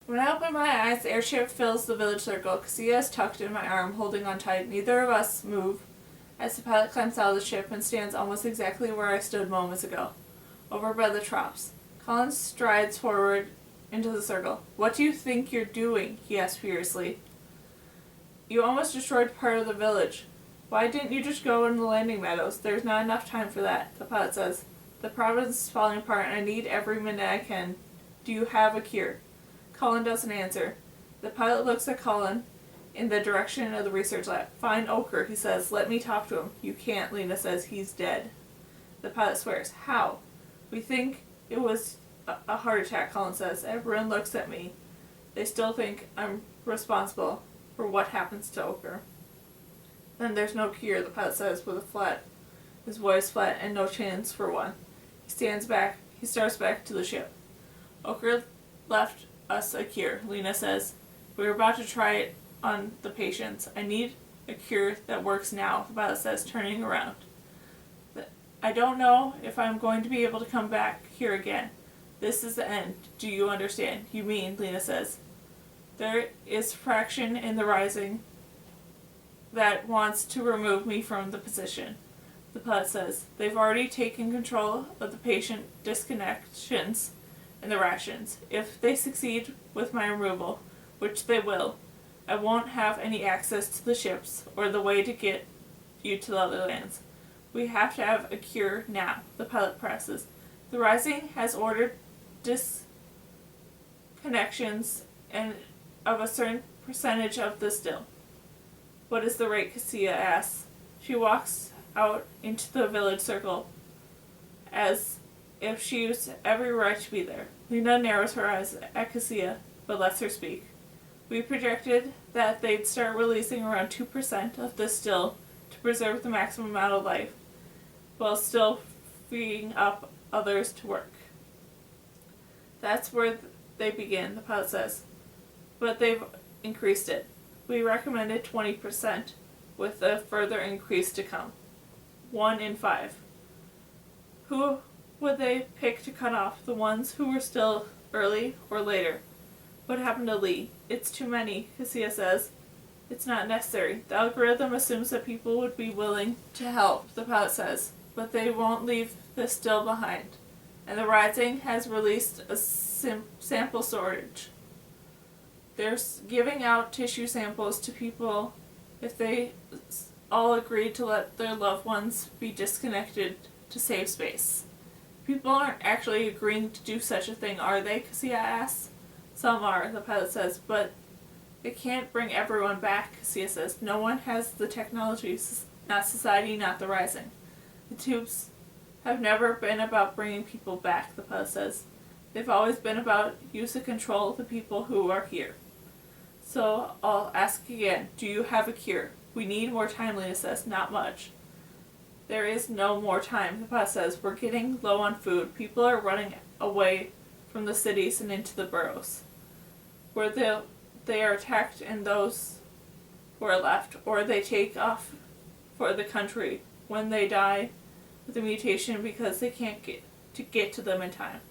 When I open my eyes, the airship fills the village circle. Cassia is tucked in my arm, holding on tight. Neither of us move as the pilot climbs out of the ship and stands almost exactly where I stood moments ago, over by the troughs. Colin strides forward into the circle. "What do you think you're doing?" he asks furiously. "You almost destroyed part of the village. Why didn't you just go in the landing meadows? There's not enough time for that," the pilot says. "The province is falling apart and I need every minute I can. Do you have a cure?" Colin doesn't answer. The pilot looks at Colin in the direction of the research lab. "Find Ochre," he says. "Let me talk to him." "You can't," Lena says. "He's dead." The pilot swears. "How?" "We think it was a heart attack," Colin says. Everyone looks at me. They still think I'm responsible for what happens to Ochre. "Then there's no cure," the pilot says with his voice flat, "and no chance for one." He starts back to the ship. "Ochre left us a cure," Lena says. "We're about to try it on the patients. I need a cure that works now," the pilot says, turning around. "I don't know if I'm going to be able to come back here again. This is the end. Do you understand?" "You mean," Lena says, "there is fraction in the rising that wants to remove me from the position," the pilot says. "They've already taken control of the patient disconnections and the rations. If they succeed with my removal, which they will, I won't have any access to the ships or the way to get you to the other lands. We have to have a cure now," the pilot presses. "The Rising has ordered disconnections and of a certain percentage of the still." "What is the rate?" Cassia asks. She walks out into the village circle as if she used every right to be there. Lena narrows her eyes at Cassia, but lets her speak. "We projected that they'd start releasing around 2% of the still to preserve the maximum amount of life, while still freeing up others to work." "That's where they begin," the pilot says. "But they've increased it. We recommended 20%, with a further increase to come. 1 in 5. Who would they pick to cut off? The ones who were still early or later? What happened to Lee?" "It's too many," Cassia says. "It's not necessary. The algorithm assumes that people would be willing to help," the pilot says, "but they won't leave this still behind. And the Rising has released a sample storage. They're giving out tissue samples to people if they all agreed to let their loved ones be disconnected to save space." "People aren't actually agreeing to do such a thing, are they?" Cassia asks. "Some are," the pilot says, "but they can't bring everyone back," Cassia says. "No one has the technology, not society, not the Rising. The tubes have never been about bringing people back," the pilot says. "They've always been about use of control of the people who are here. So I'll ask again, do you have a cure?" "We need more time," Lena says. "Not much." "There is no more time," the pilot says. "We're getting low on food. People are running away from the cities and into the boroughs, where they are attacked and those who are left, or they take off for the country when they die with a mutation because they can't get to them in time.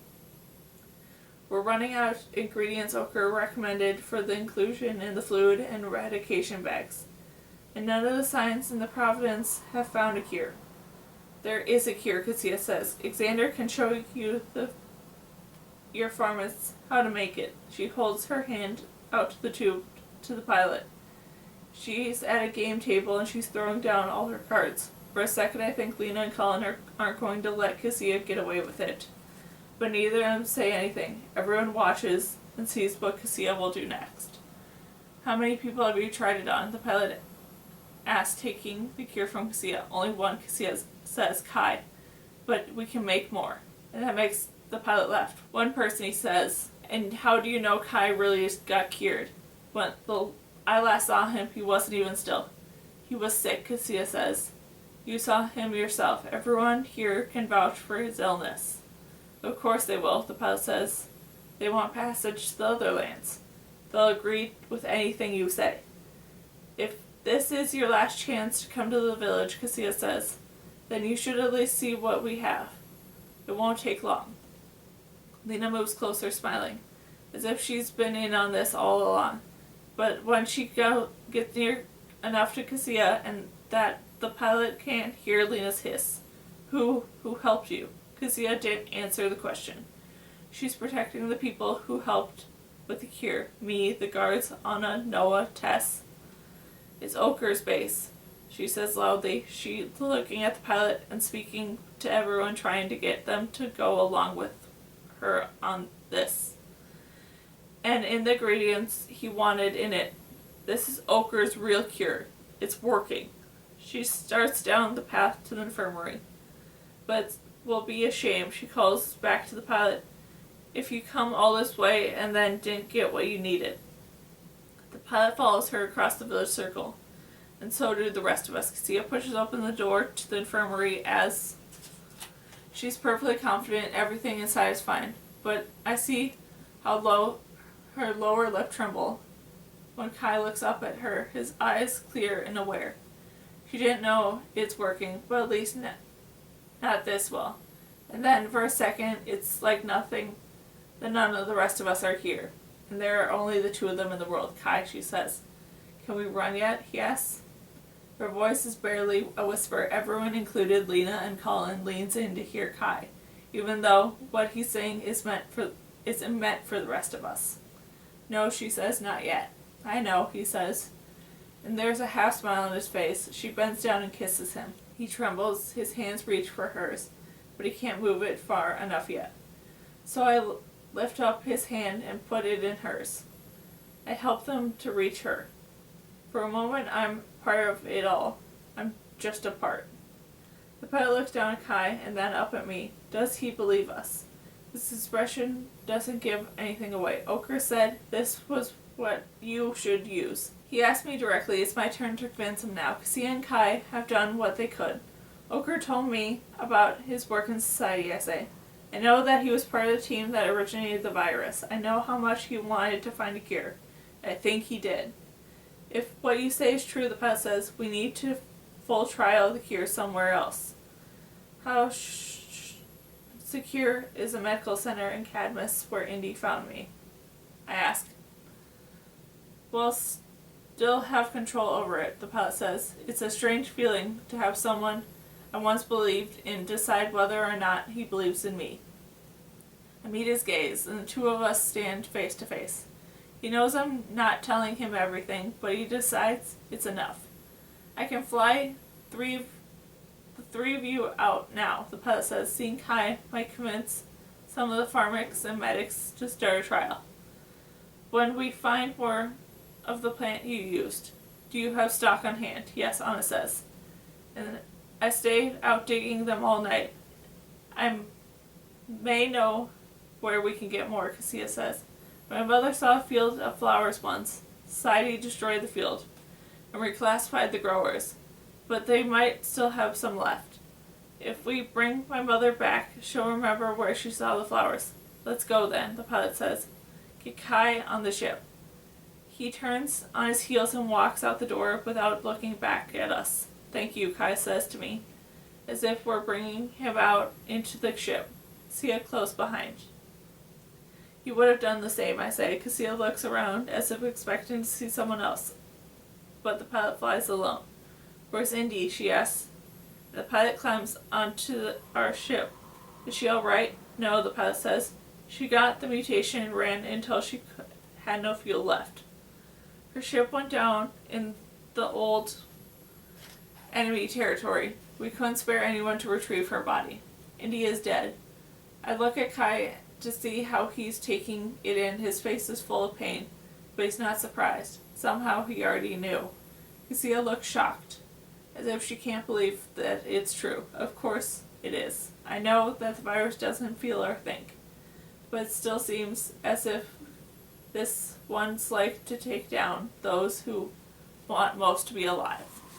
We're running out of ingredients Ochre recommended for the inclusion in the fluid and eradication bags, and none of the science in the province have found a cure." "There is a cure," Cassia says. "Xander can show you your pharmacist how to make it." She holds her hand out to the tube to the pilot. She's at a game table and she's throwing down all her cards. For a second I think Lena and Colin aren't going to let Cassia get away with it. But neither of them say anything. Everyone watches and sees what Cassia will do next. "How many people have you tried it on?" the pilot asks, taking the cure from Cassia. "Only one," Cassia says, "Kai. But we can make more." And that makes the pilot laugh. "One person," he says. "And how do you know Kai really just got cured? When I last saw him, he wasn't even still." "He was sick," Cassia says. "You saw him yourself. Everyone here can vouch for his illness." "Of course they will," the pilot says. "They want passage to the other lands. They'll agree with anything you say." "If this is your last chance to come to the village," Cassia says, "then you should at least see what we have. It won't take long." Lena moves closer, smiling. as if she's been in on this all along. But when she gets near enough to Cassia and that the pilot can't hear Lena's hiss, Who helped you? Cassia didn't answer the question. She's protecting the people who helped with the cure. Me, the guards, Anna, Noah, Tess. It's Oker's base, she says loudly. She's looking at the pilot and speaking to everyone, trying to get them to go along with her on this. And in the ingredients he wanted in it. This is Oker's real cure. It's working. She starts down the path to the infirmary. But will be a shame, she calls back to the pilot, if you come all this way and then didn't get what you needed. The pilot follows her across the village circle, and so do the rest of us. Cassia pushes open the door to the infirmary as she's perfectly confident everything inside is fine. But I see how low her lower lip tremble when Kai looks up at her, his eyes clear and aware. She didn't know it's working, but at least not this well. And then for a second, it's like nothing, that none of the rest of us are here. And there are only the two of them in the world. Kai, she says. Can we run yet? He asks. Her voice is barely a whisper. Everyone, included Lena and Colin, leans in to hear Kai, even though what he's saying isn't meant for the rest of us. No, she says, not yet. I know, he says. And there's a half smile on his face. She bends down and kisses him. He trembles, his hands reach for hers, but he can't move it far enough yet. So I lift up his hand and put it in hers. I help them to reach her. For a moment I'm part of it all. I'm just a part. The pilot looks down at Kai and then up at me. Does he believe us? This expression doesn't give anything away. Oker said this was what you should use. He asked me directly. It's my turn to convince him now. Cassia and Kai have done what they could. Oker told me about his work in society, I say. I know that he was part of the team that originated the virus. I know how much he wanted to find a cure. I think he did. If what you say is true, the pilot says, we need to full trial the cure somewhere else. How secure is a medical center in Cadmus where Indy found me? I ask. We'll still have control over it, the pilot says. It's a strange feeling to have someone I once believed in decide whether or not he believes in me. I meet his gaze, and the two of us stand face to face. He knows I'm not telling him everything, but he decides it's enough. I can fly the three of you out now, the pilot says. Seeing Kai might convince some of the pharmacs and medics to start a trial. When we find more of the plant you used, do you have stock on hand? Yes, Anna says. And I stayed out digging them all night. I may know where we can get more, Cassia says. My mother saw a field of flowers once. Society destroyed the field and reclassified the growers, but they might still have some left. If we bring my mother back, she'll remember where she saw the flowers. Let's go then, the pilot says. Get Kai on the ship. He turns on his heels and walks out the door without looking back at us. Thank you, Kai says to me, as if we're bringing him out into the ship. Cassia close behind. You would have done the same, I say. Cassia looks around as if expecting to see someone else, but the pilot flies alone. Where's Indy? She asks. The pilot climbs onto our ship. Is she all right? No, the pilot says. She got the mutation and ran until she had no fuel left. Her ship went down in the old enemy territory. We couldn't spare anyone to retrieve her body. Indy is dead. I look at Kai to see how he's taking it in. His face is full of pain, but he's not surprised. Somehow he already knew. Cassia looks shocked, as if she can't believe that it's true. Of course it is. I know that the virus doesn't feel or think, but it still seems as if this one's like to take down those who want most to be alive.